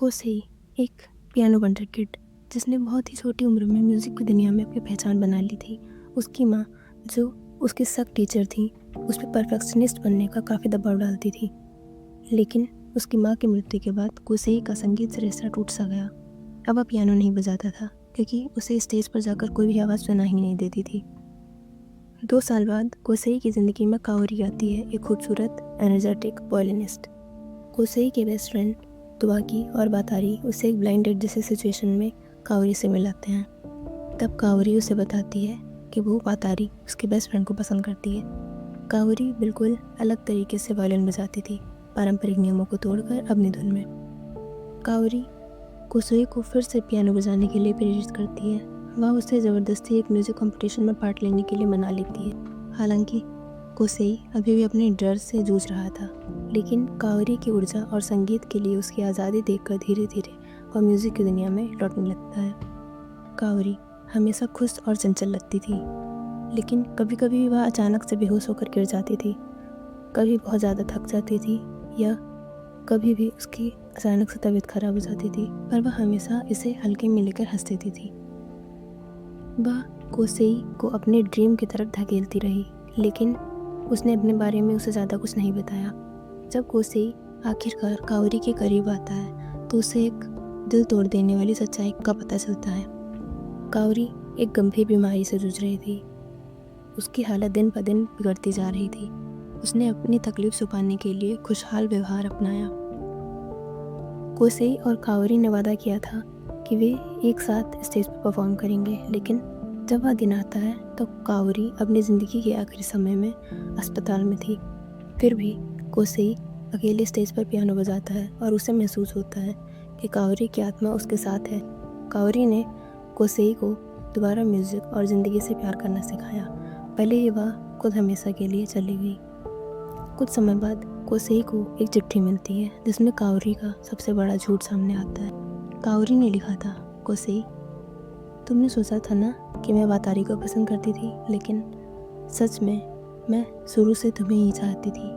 Kosei एक piano वंडरकिड जिसने बहुत ही छोटी उम्र में म्यूज़िक की दुनिया में अपनी पहचान बना ली थी। उसकी माँ, जो उसकी सख्त टीचर थी, उस पर परफेक्शनिस्ट बनने का काफ़ी दबाव डालती थी। लेकिन उसकी माँ की मृत्यु के बाद कोसेई का संगीत से रिश्ता टूट सा गया। अब वह पियानो नहीं बजाता था क्योंकि उसे स्टेज पर जाकर कोई भी आवाज़ सुनाई ही नहीं देती थी। 2 साल बाद कोसेई की ज़िंदगी में काओरी आती है, एक खूबसूरत एनर्जेटिक वायलिनिस्ट। कोसेई के बेस्ट फ्रेंड तुवाकी और बातारी उसे एक ब्लाइंड डेट जैसी सिचुएशन में काओरी से मिलाते हैं। तब काओरी उसे बताती है कि वो बातारी उसके बेस्ट फ्रेंड को पसंद करती है। काओरी बिल्कुल अलग तरीके से वायलिन बजाती थी, पारंपरिक नियमों को तोड़कर अपनी धुन में। काओरी कोसेई को फिर से पियानो बजाने के लिए प्रेरित करती है। वह उसे ज़बरदस्ती एक म्यूज़िक कंपटीशन में पार्ट लेने के लिए मना लेती है। हालांकि कोसेई अभी भी अपने डर से जूझ रहा था, लेकिन काओरी की ऊर्जा और संगीत के लिए उसकी आज़ादी देखकर धीरे धीरे वह म्यूज़िक की दुनिया में लौटने लगता है। काओरी हमेशा खुश और चंचल लगती थी, लेकिन कभी कभी वह अचानक से बेहोश होकर गिर जाती थी, कभी बहुत ज़्यादा थक जाती थी या कभी भी उसकी अचानक से तबीयत खराब हो जाती थी, पर वह हमेशा इसे हल्के में लेकर हंस देती थी। वह कोसेई को अपने ड्रीम की तरफ धकेलती रही, लेकिन उसने अपने बारे में उसे ज़्यादा कुछ नहीं बताया। जब कोसेई आखिरकार काओरी के करीब आता है तो उसे एक दिल तोड़ देने वाली सच्चाई का पता चलता है। काओरी एक गंभीर बीमारी से जूझ रही थी। उसकी हालत दिन ब दिन बिगड़ती जा रही थी। उसने अपनी तकलीफ छुपाने के लिए खुशहाल व्यवहार अपनाया। कोसेई और काओरी ने वादा किया था कि वे एक साथ स्टेज पर परफॉर्म करेंगे, लेकिन जब वह दिन आता है तो काओरी अपनी ज़िंदगी के आखिरी समय में अस्पताल में थी। फिर भी कोसेई अकेले स्टेज पर पियानो बजाता है और उसे महसूस होता है कि काओरी की आत्मा उसके साथ है। काओरी ने कोसेई को दोबारा म्यूज़िक और ज़िंदगी से प्यार करना सिखाया। पहले ही वह खुद हमेशा के लिए चली गई। कुछ समय बाद कोसेई को एक चिट्ठी मिलती है जिसमें काओरी का सबसे बड़ा झूठ सामने आता है। काओरी ने लिखा था, कोसेई, तुमने सोचा था ना कि मैं वातारी को पसंद करती थी, लेकिन सच में मैं शुरू से तुम्हें ही चाहती थी।